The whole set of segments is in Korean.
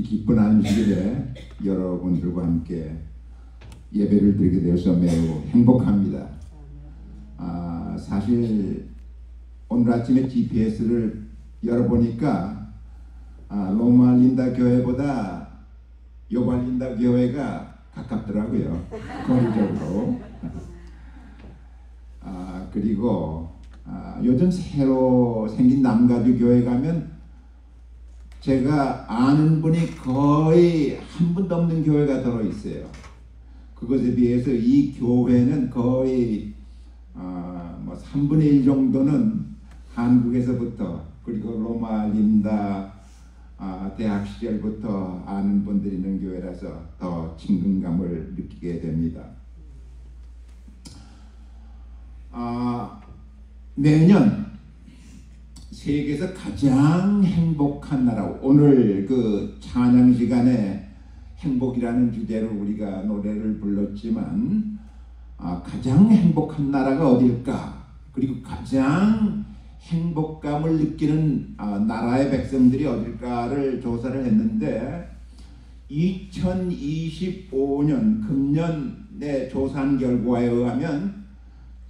기쁜 안식일에 여러분들과 함께 예배를 드리게 되어서 매우 행복합니다. 사실 오늘 아침에 GPS를 열어보니까 로마 린다 교회보다 요발 린다 교회가 가깝더라고요. 거리적으로. 그리고 요즘 새로 생긴 남가주 교회 가면 제가 아는 분이 거의 한 분도 없는 교회가 들어있어요. 그것에 비해서 이 교회는 거의 뭐 3분의 1 정도는 한국에서부터 그리고 로마 린다 대학 시절부터 아는 분들이 있는 교회라서 더 친근감을 느끼게 됩니다. 매년 세계에서 가장 행복한 나라, 오늘 그 찬양 시간에 행복이라는 주제로 우리가 노래를 불렀지만 가장 행복한 나라가 어딜까? 그리고 가장 행복감을 느끼는 나라의 백성들이 어딜까를 조사를 했는데 2025년 금년에 조사한 결과에 의하면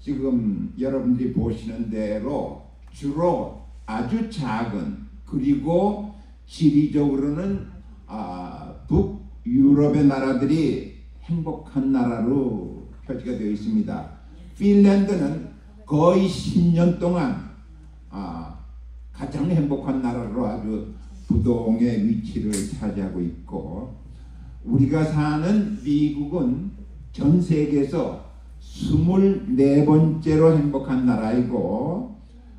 지금 여러분들이 보시는 대로 주로 아주 작은 그리고 지리적으로는 북유럽의 나라들이 행복한 나라로 표시가 되어 있습니다. 핀란드는 거의 10년 동안 가장 행복한 나라로 아주 부동의 위치를 차지하고 있고, 우리가 사는 미국은 전 세계에서 24번째로 행복한 나라이고,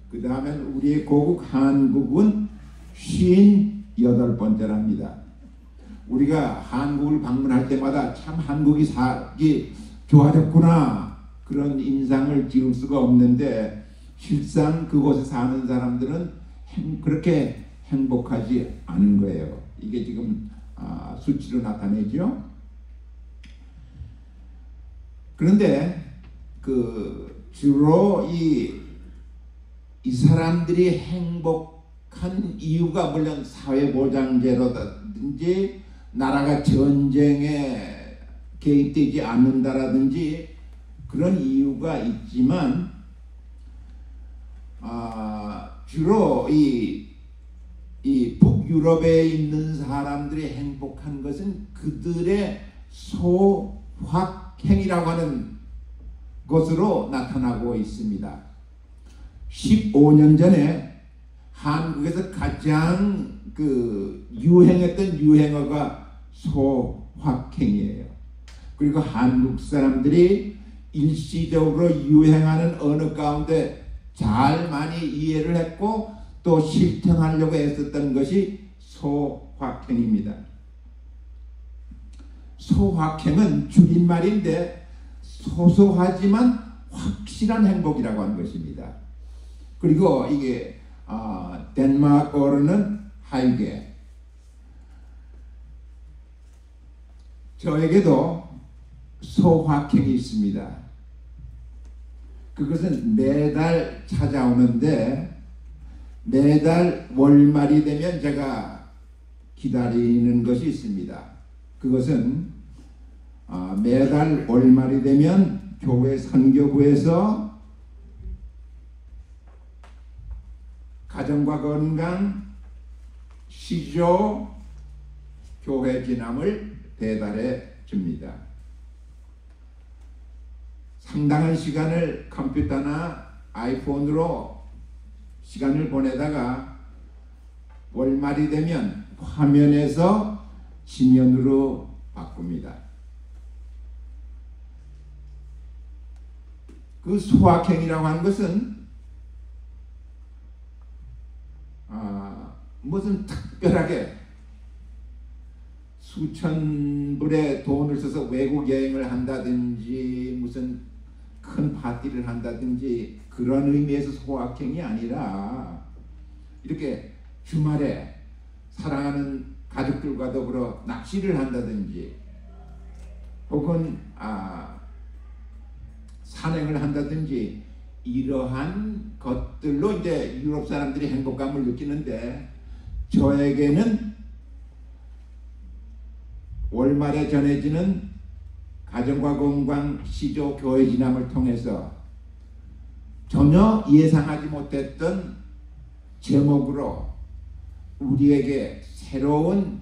그 다음에 우리의 고국 한국은 58번째랍니다. 우리가 한국을 방문할 때마다 참 한국이 살기 좋아졌구나 그런 인상을 지울 수가 없는데, 실상 그곳에 사는 사람들은 그렇게 행복하지 않은 거예요. 이게 지금 수치로 나타내죠. 그런데 주로 이 사람들이 행복한 이유가 물론 사회보장제로든지 나라가 전쟁에 개입되지 않는다라든지 그런 이유가 있지만 주로 이 북유럽에 있는 사람들이 행복한 것은 그들의 소확행이라고 하는 것으로 나타나고 있습니다. 15년 전에 한국에서 가장 유행했던 유행어가 소확행이에요. 그리고 한국 사람들이 일시적으로 유행하는 언어 가운데 잘 많이 이해를 했고 또 실천하려고 애썼던 것이 소확행입니다. 소확행은 줄임말인데 소소하지만 확실한 행복이라고 하는 것입니다. 그리고 이게 덴마크어로는 하이게. 저에게도 소확행이 있습니다. 그것은 매달 찾아오는데 매달 월말이 되면 제가 기다리는 것이 있습니다. 그것은 매달 월말이 되면 교회 선교부에서 가정과 건강, 시조, 교회 진함을 배달해 줍니다. 상당한 시간을 컴퓨터나 아이폰으로 시간을 보내다가 월말이 되면 화면에서 지면으로 바꿉니다. 그 소확행이라고 하는 것은 무슨 특별하게 수천 불의 돈을 써서 외국 여행을 한다든지 무슨 큰 파티를 한다든지 그런 의미에서 소확행이 아니라 이렇게 주말에 사랑하는 가족들과 더불어 낚시를 한다든지 혹은 산행을 한다든지 이러한 것들로 이제 유럽 사람들이 행복감을 느끼는데, 저에게는 월말에 전해지는 가정과 건강 시조 교회 진함을 통해서 전혀 예상하지 못했던 제목으로 우리에게 새로운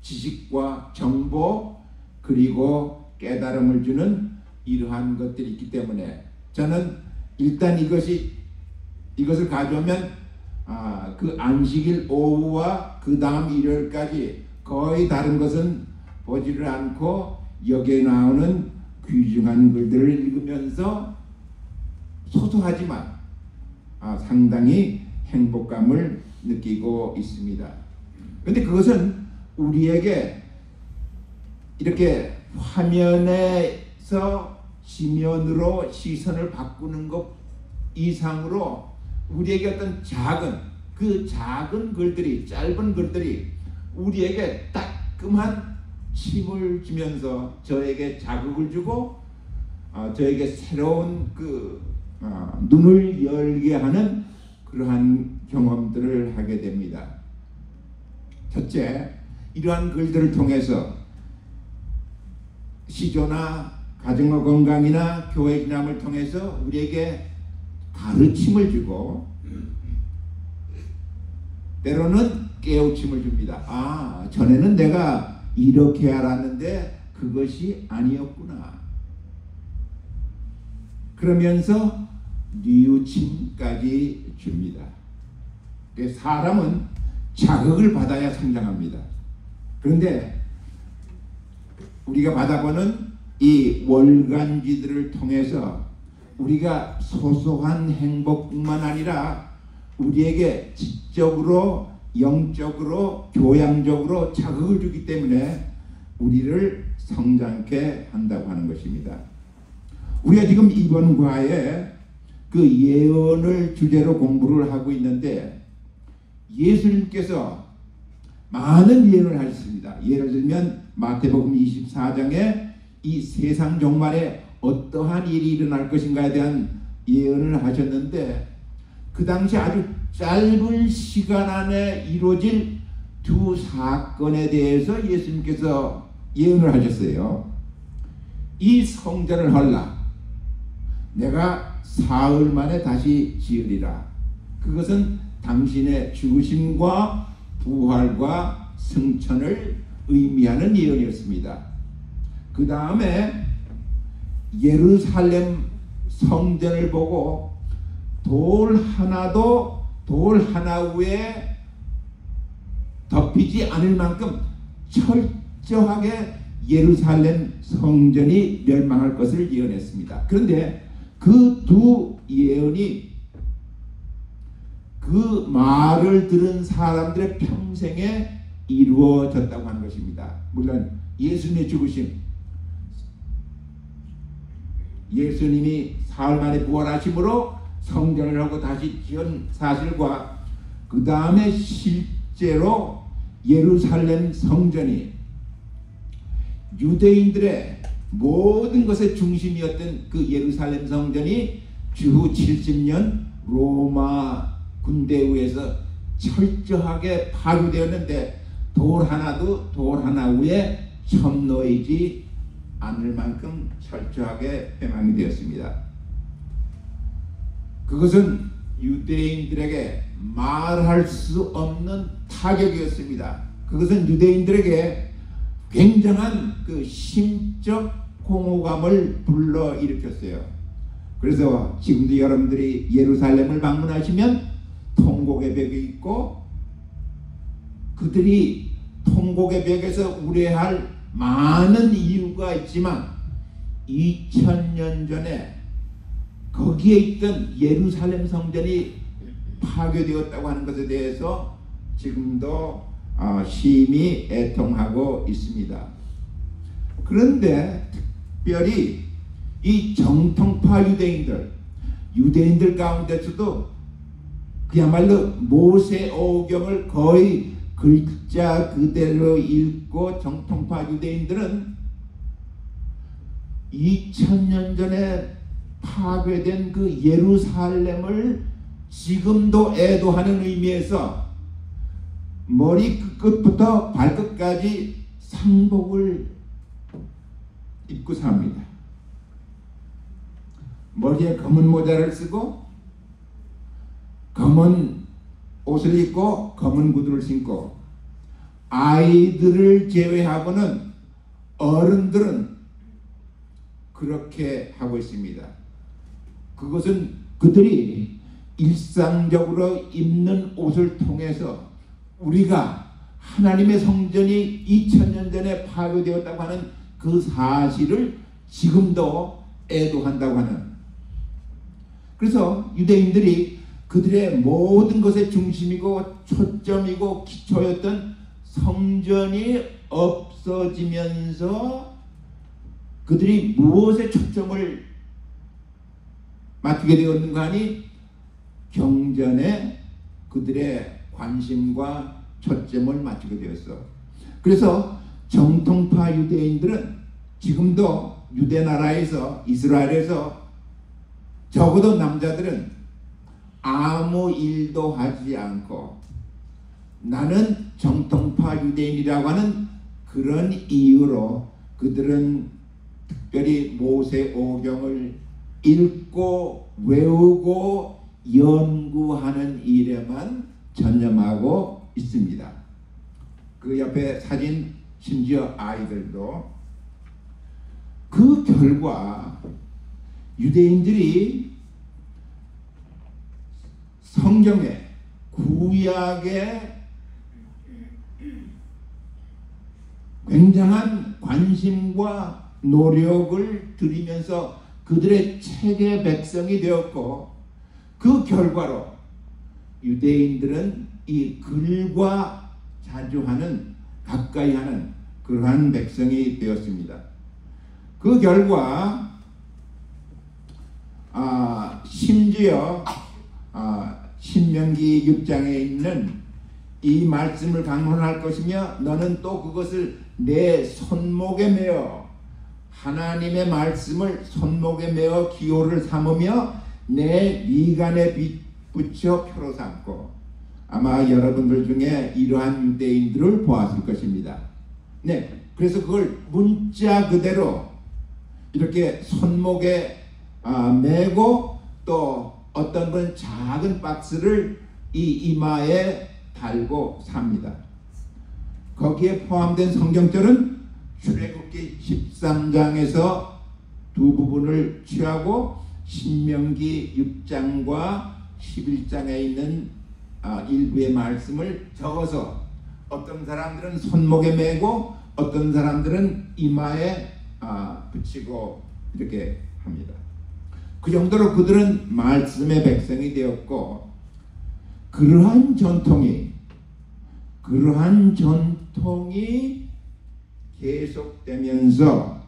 지식과 정보 그리고 깨달음을 주는 이러한 것들이 있기 때문에 저는 일단 이것을 가져오면 그 안식일 오후와 그 다음 일요일까지 거의 다른 것은 보지를 않고 여기에 나오는 귀중한 글들을 읽으면서 소소하지만 상당히 행복감을 느끼고 있습니다. 그런데 그것은 우리에게 이렇게 화면에서 지면으로 시선을 바꾸는 것 이상으로 우리에게 어떤 작은 글들이, 짧은 글들이 우리에게 따끔한 힘을 주면서 저에게 자극을 주고 저에게 새로운 눈을 열게 하는 그러한 경험들을 하게 됩니다. 첫째, 이러한 글들을 통해서 시조나 가정과 건강이나 교회 진함을 통해서 우리에게 가르침을 주고 때로는 깨우침을 줍니다. 전에는 내가 이렇게 알았는데 그것이 아니었구나. 그러면서 뉘우침까지 줍니다. 사람은 자극을 받아야 성장합니다. 그런데 우리가 받아보는 이 월간지들을 통해서 우리가 소소한 행복뿐만 아니라 우리에게 지적으로, 영적으로, 교양적으로 자극을 주기 때문에 우리를 성장케 한다고 하는 것입니다. 우리가 지금 이번 과에 그 예언을 주제로 공부를 하고 있는데 예수님께서 많은 예언을 하셨습니다. 예를 들면 마태복음 24장에 이 세상 종말에 어떠한 일이 일어날 것인가에 대한 예언을 하셨는데 그 당시 아주 짧은 시간 안에 이루어질 두 사건에 대해서 예수님께서 예언을 하셨어요. 이 성전을 헐라. 내가 사흘 만에 다시 지으리라. 그것은 당신의 죽으심과 부활과 승천을 의미하는 예언이었습니다. 그 다음에 예루살렘 성전을 보고 돌 하나 위에 덮이지 않을 만큼 철저하게 예루살렘 성전이 멸망할 것을 예언했습니다. 그런데 그 두 예언이 그 말을 들은 사람들의 평생에 이루어졌다고 하는 것입니다. 물론 예수님의 죽으심, 예수님이 사흘 만에 부활하심으로 성전을 하고 다시 지은 사실과 그 다음에 실제로 예루살렘 성전이 유대인들의 모든 것의 중심이었던 그 예루살렘 성전이 주후 70년 로마 군대에 의해서 철저하게 파괴되었는데 돌 하나 위에 첨놓이지 않을 만큼 철저하게 폐망이 되었습니다. 그것은 유대인들에게 말할 수 없는 타격이었습니다. 그것은 유대인들에게 굉장한 그 심적 공허감을 불러일으켰어요. 그래서 지금도 여러분들이 예루살렘을 방문하시면 통곡의 벽이 있고 그들이 통곡의 벽에서 우려할 많은 이유가 있지만 2000년 전에 거기에 있던 예루살렘 성전이 파괴되었다고 하는 것에 대해서 지금도 심히 애통하고 있습니다. 그런데 특별히 이 정통파 유대인들 가운데서도 그야말로 모세오경을 거의 글자 그대로 읽고 정통파 유대인들은 2000년 전에 파괴된 그 예루살렘을 지금도 애도하는 의미에서 머리 끝부터 발끝까지 상복을 입고 삽니다. 머리에 검은 모자를 쓰고 검은 옷을 입고 검은 구두를 신고, 아이들을 제외하고는 어른들은 그렇게 하고 있습니다. 그것은 그들이 일상적으로 입는 옷을 통해서 우리가 하나님의 성전이 2000년 전에 파괴되었다고 하는 그 사실을 지금도 애도한다고 하는, 그래서 유대인들이 그들의 모든 것의 중심이고 초점이고 기초였던 성전이 없어지면서 그들이 무엇에 초점을 맞추게 되었는가 하니 경전에 그들의 관심과 초점을 맞추게 되었어. 그래서 정통파 유대인들은 지금도 유대 나라에서, 이스라엘에서 적어도 남자들은 아무 일도 하지 않고 나는 정통파 유대인이라고 하는 그런 이유로 그들은 특별히 모세오경을 읽고 외우고 연구하는 일에만 전념하고 있습니다. 그 옆에 사진, 심지어 아이들도. 그 결과 유대인들이 성경에, 구약에 굉장한 관심과 노력을 들이면서 그들의 책의 백성이 되었고, 그 결과로 유대인들은 이 글과 자주 하는, 가까이 하는 그러한 백성이 되었습니다. 그 결과 심지어 신명기 6장에 있는 이 말씀을 강론할 것이며 너는 또 그것을 내 손목에 메어, 하나님의 말씀을 손목에 메어 기호를 삼으며 내 미간에 붙여 표로 삼고, 아마 여러분들 중에 이러한 유대인들을 보았을 것입니다. 네, 그래서 그걸 문자 그대로 이렇게 손목에 메고 또 어떤 분 작은 박스를 이 이마에 달고 삽니다. 거기에 포함된 성경절은 출애굽기 13장에서 두 부분을 취하고 신명기 6장과 11장에 있는 일부의 말씀을 적어서 어떤 사람들은 손목에 메고 어떤 사람들은 이마에 붙이고 이렇게 합니다. 그 정도로 그들은 말씀의 백성이 되었고, 그러한 전통이 계속되면서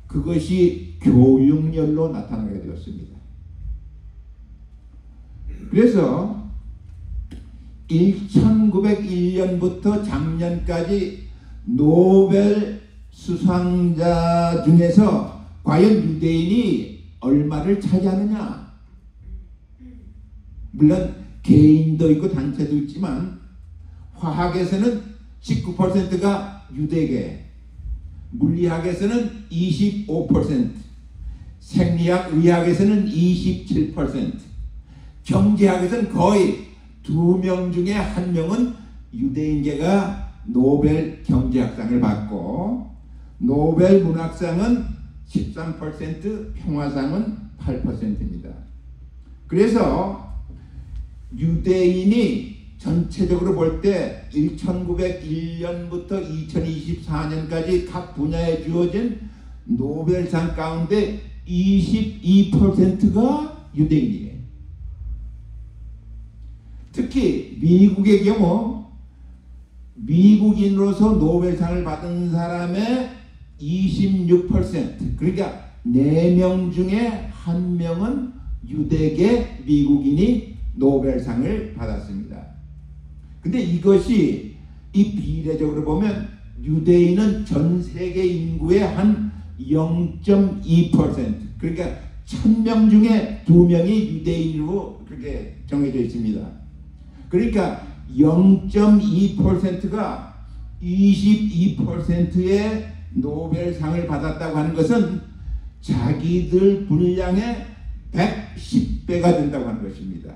그것이 교육열로 나타나게 되었습니다. 그래서 1901년부터 작년까지 노벨 수상자 중에서 과연 유대인이 얼마를 차지하느냐? 물론 개인도 있고 단체도 있지만 화학에서는 19%가 유대계, 물리학에서는 25%, 생리학, 의학에서는 27%, 경제학에서는 거의 2명 중에 1명은 유대인계가 노벨 경제학상을 받고, 노벨 문학상은 13%, 평화상은 8%입니다. 그래서 유대인이 전체적으로 볼 때 1901년부터 2024년까지 각 분야에 주어진 노벨상 가운데 22%가 유대인이에요. 특히 미국의 경우 미국인으로서 노벨상을 받은 사람의 26%, 그러니까 4명 중에 1명은 유대계 미국인이 노벨상을 받았습니다. 근데 이것이 이 비례적으로 보면 유대인은 전 세계 인구의 한 0.2%, 그러니까 1000명 중에 2명이 유대인으로 그렇게 정해져 있습니다. 그러니까 0.2%가 22%의 노벨상을 받았다고 하는 것은 자기들 분량의 110배가 된다고 하는 것입니다.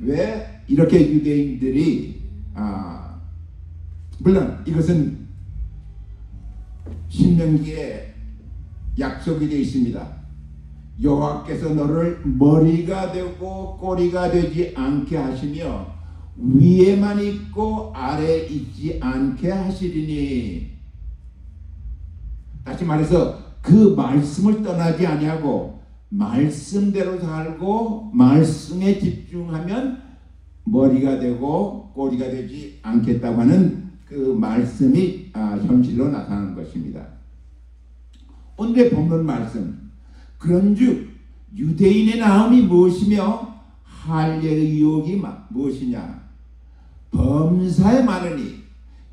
왜 이렇게 유대인들이 물론 이것은 신명기에 약속이 되어 있습니다. 여호와께서 너를 머리가 되고 꼬리가 되지 않게 하시며 위에만 있고 아래에 있지 않게 하시리니. 다시 말해서 그 말씀을 떠나지 아니하고 말씀대로 살고 말씀에 집중하면 머리가 되고 꼬리가 되지 않겠다고 하는 그 말씀이 현실로 나타나는 것입니다. 오늘의 본문 말씀, 그런즉 유대인의 나음이 무엇이며 할례의 유혹이 무엇이냐. 범사에 많으니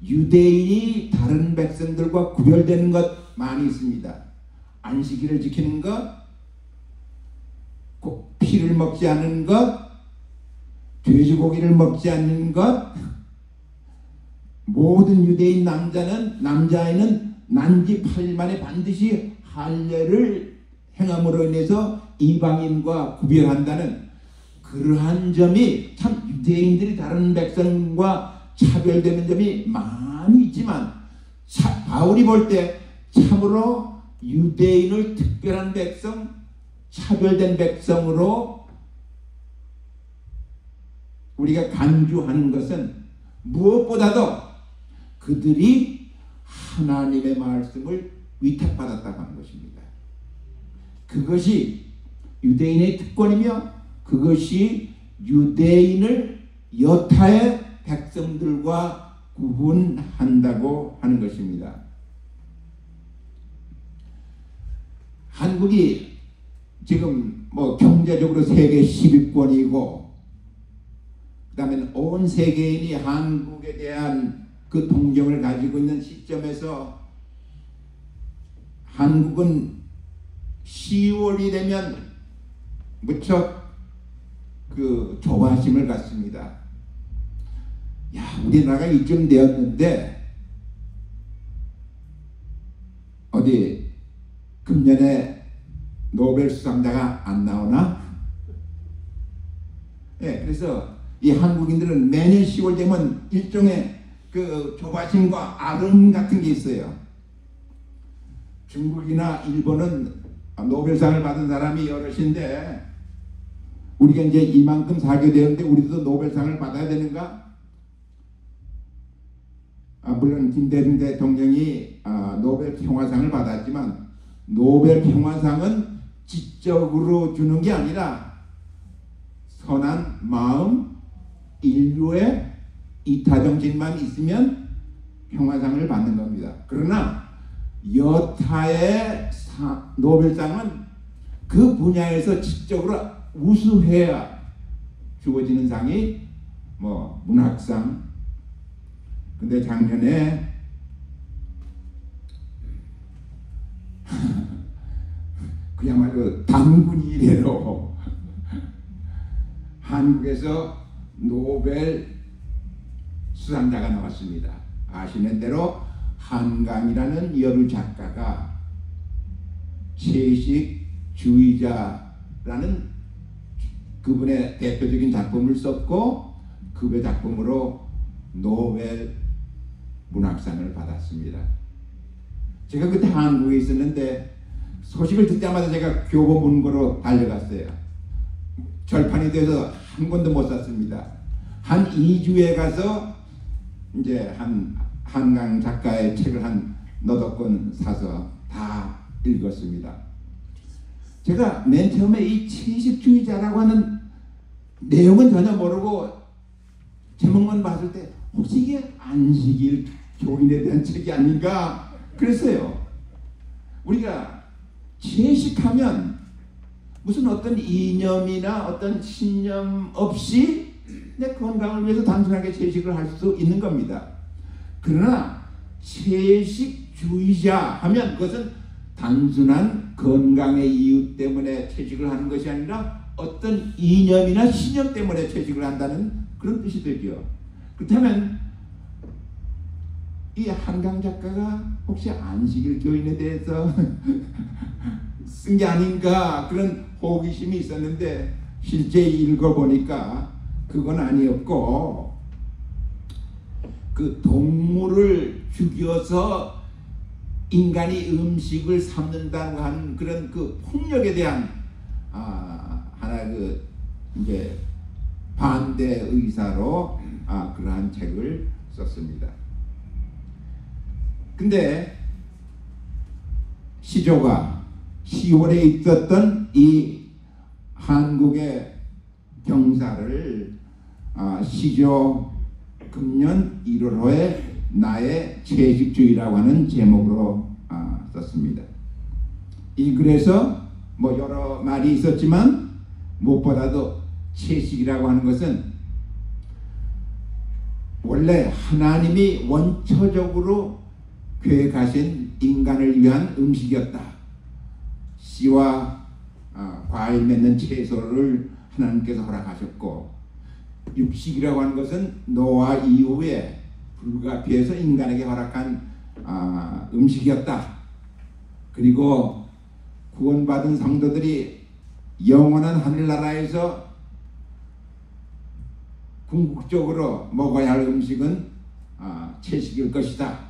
유대인이 다른 백성들과 구별되는 것 많이 있습니다. 안식일을 지키는 것, 피를 먹지 않는 것, 돼지고기를 먹지 않는 것, 모든 유대인 남자아이는 난지 8일 만에 반드시 할례를 행함으로 인해서 이방인과 구별한다는 그러한 점이 참 유대인들이 다른 백성과 차별되는 점이 많이 있지만 바울이 볼 때 참으로 유대인을 특별한 백성, 차별된 백성으로 우리가 간주하는 것은 무엇보다도 그들이 하나님의 말씀을 위탁받았다고 하는 것입니다. 그것이 유대인의 특권이며 그것이 유대인을 여타의 백성들과 구분한다고 하는 것입니다. 한국이 지금 경제적으로 세계 10위권이고 그 다음에 온 세계인이 한국에 대한 그 동경을 가지고 있는 시점에서 한국은 10월이 되면 무척 그 조바심을 갖습니다. 야, 우리나라가 이쯤 되었는데 어디 금년에 노벨 수상자가 안 나오나? 예, 그래서 이 한국인들은 매년 10월 되면 일종의 그 조바심과 아름 같은 게 있어요. 중국이나 일본은 노벨상을 받은 사람이 여럿인데 우리가 이제 이만큼 살게 되는데 우리도 노벨상을 받아야 되는가? 물론 김대중 대통령이 노벨 평화상을 받았지만 노벨 평화상은 지적으로 주는 게 아니라 선한 마음, 인류의 이타정신만 있으면 평화상을 받는 겁니다. 그러나 여타의 노벨상은 그 분야에서 지적으로 우수해야 주어지는 상이 문학상. 근데 작년에 그야말로 단군 이래로 한국에서 노벨 수상자가 나왔습니다. 아시는 대로 한강이라는 여류 작가가 채식주의자라는 그분의 대표적인 작품을 썼고 그의 작품으로 노벨 문학상을 받았습니다. 제가 그때 한국에 있었는데 소식을 듣자마자 제가 교보문고로 달려갔어요. 절판이 돼서 한 권도 못 샀습니다. 한 2주에 가서 이제 한강 작가의 책을 한 너댓 권 사서 다 읽었습니다. 제가 맨 처음에 이 채식주의자라고 하는 내용은 전혀 모르고 제목만 봤을 때 혹시 이게 안식일 교인에 대한 책이 아닌가 그랬어요. 우리가 채식하면 무슨 어떤 이념이나 어떤 신념 없이 내 건강을 위해서 단순하게 채식을 할 수 있는 겁니다. 그러나 채식주의자 하면 그것은 단순한 건강의 이유 때문에 채식을 하는 것이 아니라 어떤 이념이나 신념 때문에 채식을 한다는 그런 뜻이 되죠. 그렇다면 이 한강 작가가 혹시 안식일 교인에 대해서 쓴 게 아닌가 그런 호기심이 있었는데 실제 읽어보니까 그건 아니었고, 그 동물을 죽여서 인간이 음식을 삼는다고 하는 그런 그 폭력에 대한 하나 그 이제 반대 의사로 그러한 책을 썼습니다. 근데 시조가 10월에 있었던 이 한국의 경사를 시조 금년 1월호에 나의 채식주의라고 하는 제목으로 썼습니다. 이 글에서 뭐 여러 말이 있었지만 무엇보다도 채식이라고 하는 것은 원래 하나님이 원초적으로 계획하신 인간을 위한 음식이었다. 씨와 과일 맺는 채소를 하나님께서 허락하셨고, 육식이라고 하는 것은 노아 이후에 불가피해서 인간에게 허락한 음식이었다. 그리고 구원받은 성도들이 영원한 하늘나라에서 궁극적으로 먹어야 할 음식은 채식일 것이다.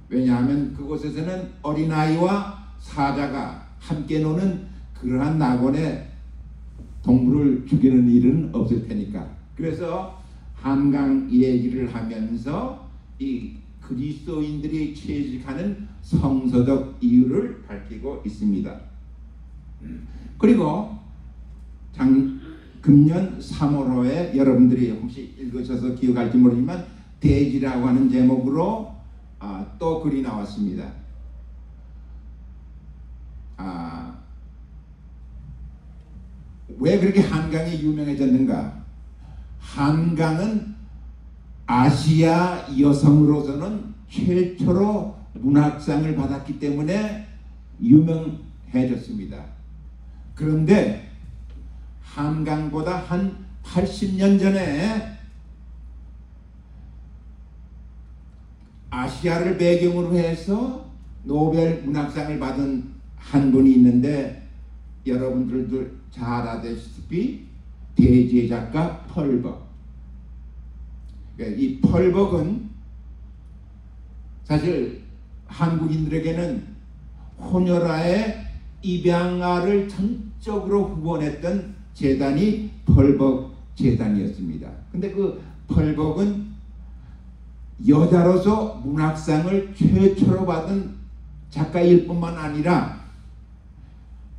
왜냐하면 그곳에서는 어린아이와 사자가 함께 노는 그러한 낙원에 동물을 죽이는 일은 없을 테니까. 그래서 한강 얘기를 하면서 이 그리스도인들이 채식하는 성서적 이유를 밝히고 있습니다. 그리고 금년 3월호에 여러분들이 혹시 읽으셔서 기억할지 모르지만 돼지라고 하는 제목으로 또 글이 나왔습니다. 왜 그렇게 한강이 유명해졌는가? 한강은 아시아 여성으로서는 최초로 문학상을 받았기 때문에 유명해졌습니다. 그런데 한강보다 한 80년 전에 아시아를 배경으로 해서 노벨 문학상을 받은 한 분이 있는데, 여러분들도 잘 아시다시피 돼지의 작가 펄벅. 이 펄벅은 사실 한국인들에게는 혼혈아의 입양아를 전적으로 후원했던 재단이 펄벅 재단이었습니다. 근데 그 펄벅은 여자로서 문학상을 최초로 받은 작가일 뿐만 아니라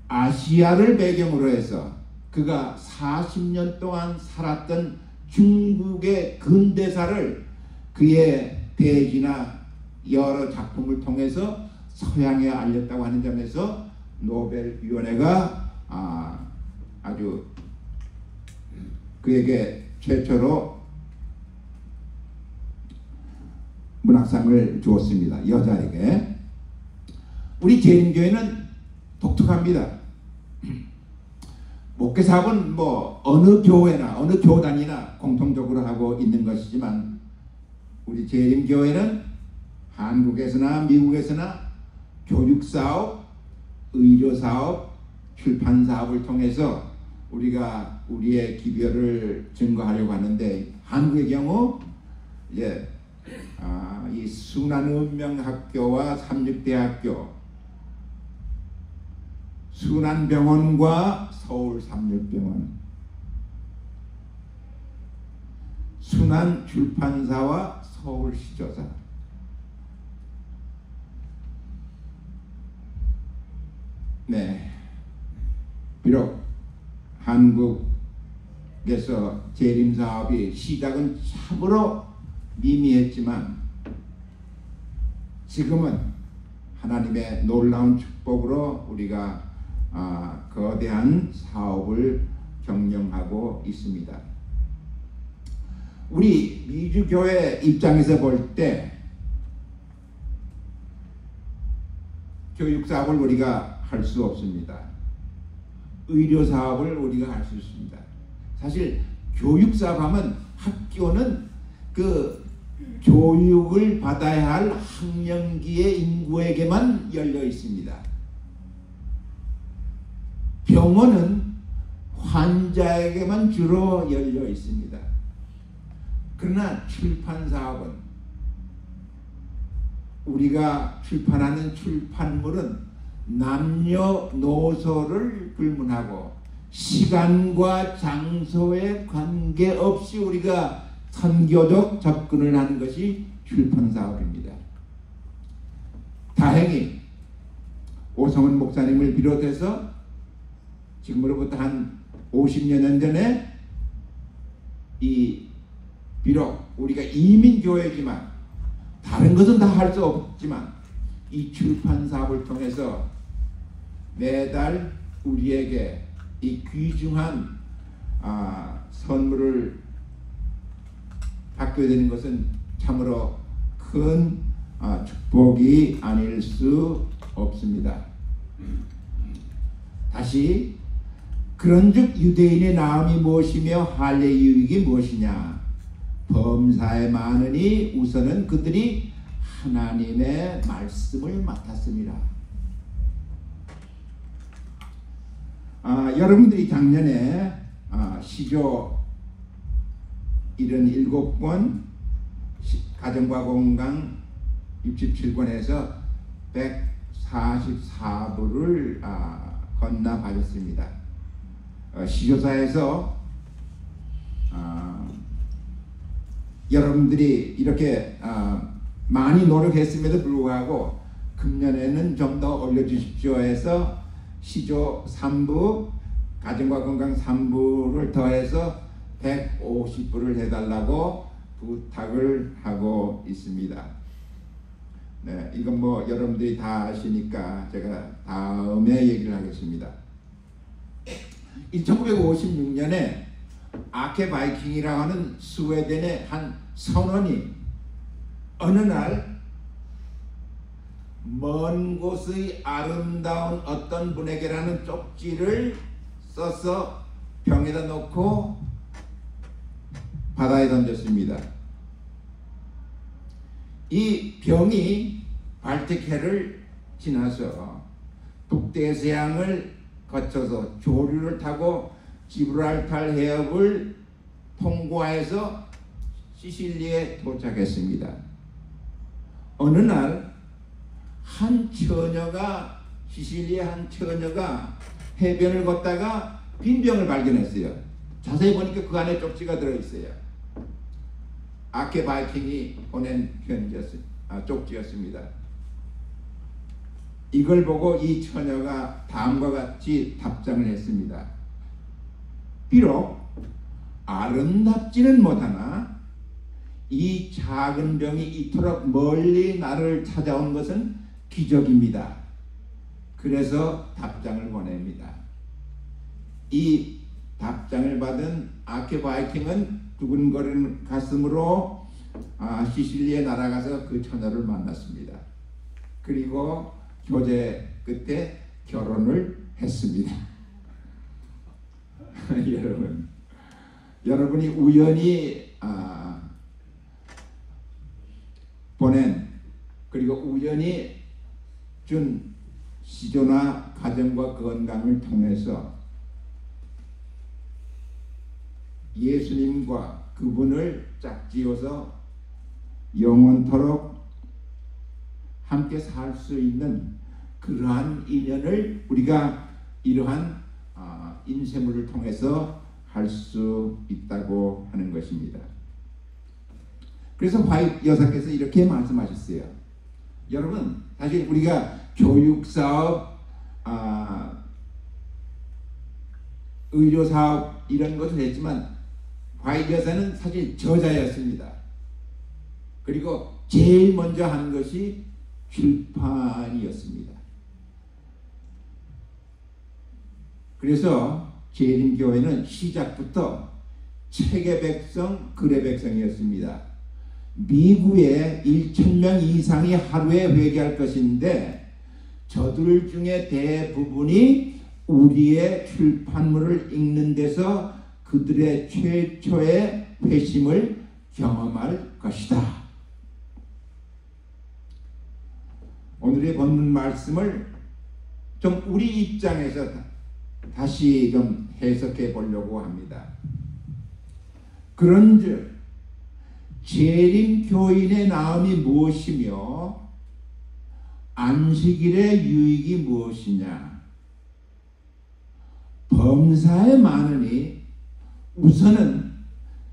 아시아를 배경으로 해서 그가 40년 동안 살았던 중국의 근대사를 그의 대지나 여러 작품을 통해서 서양에 알렸다고 하는 점에서 노벨위원회가 아주 그에게 최초로 문학상을 주었습니다. 여자에게. 우리 재림교회는 독특합니다. 목회사업은 뭐 어느 교회나 어느 교단이나 공통적으로 하고 있는 것이지만, 우리 재림교회는 한국에서나 미국에서나 교육사업, 의료사업, 출판사업을 통해서 우리가 우리의 기별을 증거하려고 하는데, 한국의 경우 이제 이 순환은명학교와 삼육대학교, 순환병원과 서울삼육병원, 순환출판사와 서울시조사, 네, 비록 한국에서 재림사업이 시작은 참으로 미미했지만 지금은 하나님의 놀라운 축복으로 우리가 거대한 사업을 경영하고 있습니다. 우리 미주교회 입장에서 볼 때 교육사업을 우리가 할 수 없습니다. 의료 사업을 우리가 할 수 있습니다. 사실 교육 사업하면 학교는 그 교육을 받아야 할 학령기의 인구에게만 열려 있습니다. 병원은 환자에게만 주로 열려 있습니다. 그러나 출판 사업은 우리가 출판하는 출판물은 남녀노소를 불문하고 시간과 장소에 관계없이 우리가 선교적 접근을 하는 것이 출판 사업입니다. 다행히 오성훈 목사님을 비롯해서 지금으로부터 한 50여 년 전에 비록 우리가 이민교회지만 다른 것은 다 할 수 없지만 이 출판 사업을 통해서 매달 우리에게 이 귀중한 선물을 받게 되는 것은 참으로 큰 축복이 아닐 수 없습니다. 다시 그런즉 유대인의 나음이 무엇이며 할례의 유익이 무엇이냐? 범사에 많으니 우선은 그들이 하나님의 말씀을 맡았습니다. 여러분들이 작년에 시조 77권 가정과 건강 67권에서 144부를 건너가셨습니다. 시조사에서 여러분들이 이렇게 많이 노력했음에도 불구하고 금년에는 좀 더 올려주십시오 해서 시조 3부 가정과 건강 3부를 더해서 150부를 해달라고 부탁을 하고 있습니다. 네, 이건 뭐 여러분들이 다 아시니까 제가 다음에 얘기를 하겠습니다. 1956년에 아케 바이킹이라고 하는 스웨덴의 한 선원이 어느 날 먼 곳의 아름다운 어떤 분에게라는 쪽지를 써서 병에다 놓고 바다에 던졌습니다. 이 병이 발틱해를 지나서 북대서양을 거쳐서 조류를 타고 지브랄탈 해협을 통과해서 시실리에 도착했습니다. 어느 날 한 처녀가 시실리의 한 처녀가 해변을 걷다가 빈병을 발견했어요. 자세히 보니까 그 안에 쪽지가 들어있어요. 아케 바이킹이 보낸 쪽지였습니다. 이걸 보고 이 처녀가 다음과 같이 답장을 했습니다. 비록 아름답지는 못하나 이 작은 병이 이토록 멀리 나를 찾아온 것은 기적입니다. 그래서 답장을 보냅니다. 이 답장을 받은 아케 바이킹은 두근거리는 가슴으로 시실리에 날아가서 그 처녀를 만났습니다. 그리고 교제 끝에 결혼을 했습니다. 여러분이 우연히 보낸 그리고 우연히 준 시조나 가정과 건강을 통해서 예수님과 그분을 짝지어서 영원토록 함께 살 수 있는 그러한 인연을 우리가 이러한 인쇄물을 통해서 할 수 있다고 하는 것입니다. 그래서 화이트 여사께서 이렇게 말씀하셨어요. 여러분, 사실 우리가 교육사업, 의료사업 이런 것을 했지만 화이트 여사는 사실 저자였습니다. 그리고 제일 먼저 한 것이 출판이었습니다. 그래서 재림교회는 시작부터 책의 백성, 글의 백성이었습니다. 미국에 1,000명 이상이 하루에 회개할 것인데 저들 중에 대부분이 우리의 출판물을 읽는 데서 그들의 최초의 회심을 경험할 것이다. 오늘의 본문 말씀을 좀 우리 입장에서 다시 좀 해석해 보려고 합니다. 그런즉 재림 교인의 나음이 무엇이며 안식일의 유익이 무엇이냐? 범사에 많으니 우선은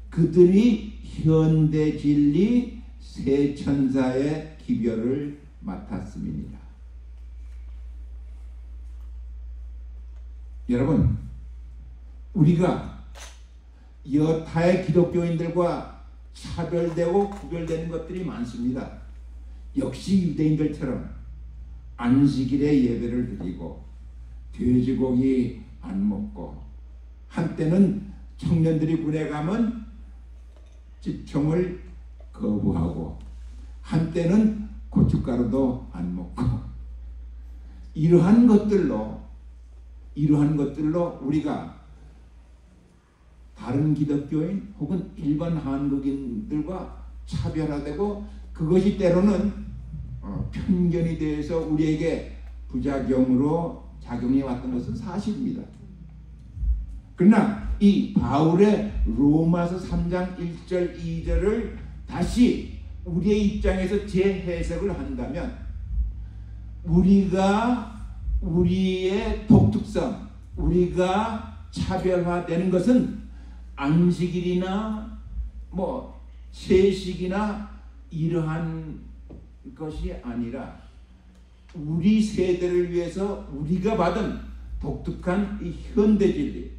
그들이 현대 진리 새 천사의 기별을 맡았음이니라. 여러분, 우리가 여타의 기독교인들과 차별되고 구별되는 것들이 많습니다. 역시 유대인들처럼 안식일에 예배를 드리고 돼지고기 안 먹고, 한때는 청년들이 군에 가면 집총을 거부하고, 한때는 고춧가루도 안 먹고, 이러한 것들로 우리가 다른 기독교인 혹은 일반 한국인들과 차별화되고, 그것이 때로는 편견이 되어서 우리에게 부작용으로 작용해 왔던 것은 사실입니다. 그러나 이 바울의 로마서 3장 1절 2절을 다시 우리의 입장에서 재해석을 한다면, 우리의 독특성, 우리가 차별화되는 것은 안식일이나 세식이나 이러한 것이 아니라 우리 세대를 위해서 우리가 받은 독특한 이 현대 진리,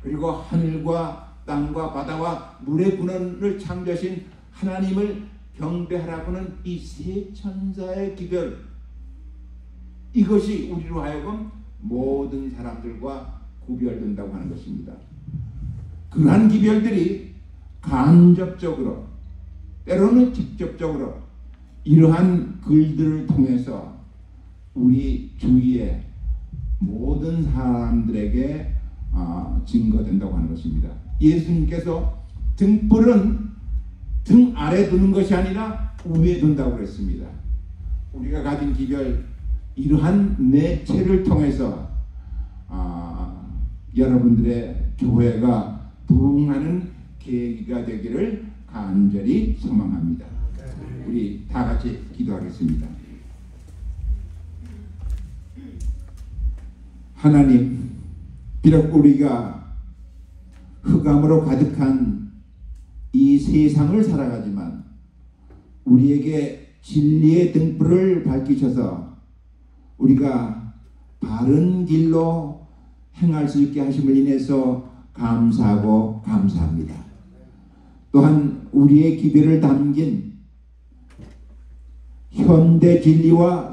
그리고 하늘과 땅과 바다와 물의 근원을 창조하신 하나님을 경배하라고는 이 세 천사의 기별, 이것이 우리로 하여금 모든 사람들과 구별된다고 하는 것입니다. 그러한 기별들이 간접적으로, 때로는 직접적으로 이러한 글들을 통해서 우리 주위의 모든 사람들에게 증거된다고 하는 것입니다. 예수님께서 등불은 등 아래 두는 것이 아니라 위에 둔다고 그랬습니다. 우리가 가진 기별, 이러한 매체를 통해서 여러분들의 교회가 부흥하는 계기가 되기를 간절히 소망합니다. 우리 다 같이 기도하겠습니다. 하나님, 비록 우리가 흑암으로 가득한 이 세상을 살아가지만 우리에게 진리의 등불을 밝히셔서 우리가 바른 길로 행할 수 있게 하심을 인해서 감사하고 감사합니다. 또한 우리의 기별을 담긴 현대 진리와